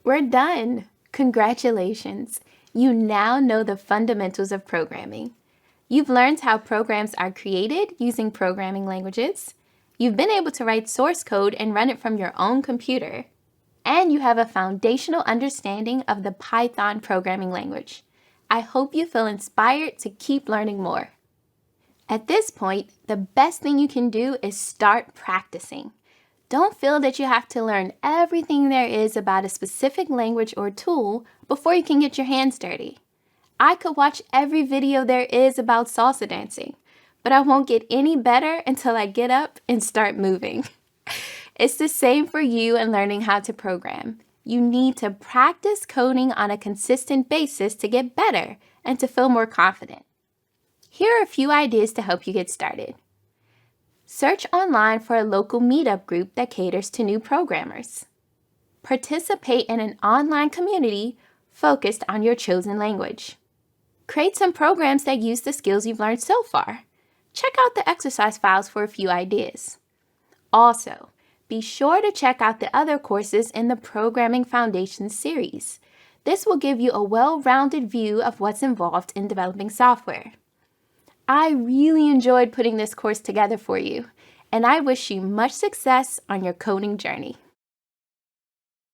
We're done! Congratulations! You now know the fundamentals of programming. You've learned how programs are created using programming languages. You've been able to write source code and run it from your own computer. And you have a foundational understanding of the Python programming language. I hope you feel inspired to keep learning more. At this point, the best thing you can do is start practicing. Don't feel that you have to learn everything there is about a specific language or tool before you can get your hands dirty. I could watch every video there is about salsa dancing, but I won't get any better until I get up and start moving. It's the same for you in learning how to program. You need to practice coding on a consistent basis to get better and to feel more confident. Here are a few ideas to help you get started. Search online for a local meetup group that caters to new programmers. Participate in an online community focused on your chosen language. Create some programs that use the skills you've learned so far. Check out the exercise files for a few ideas. Also, be sure to check out the other courses in the Programming Foundations series. This will give you a well-rounded view of what's involved in developing software. I really enjoyed putting this course together for you, and I wish you much success on your coding journey.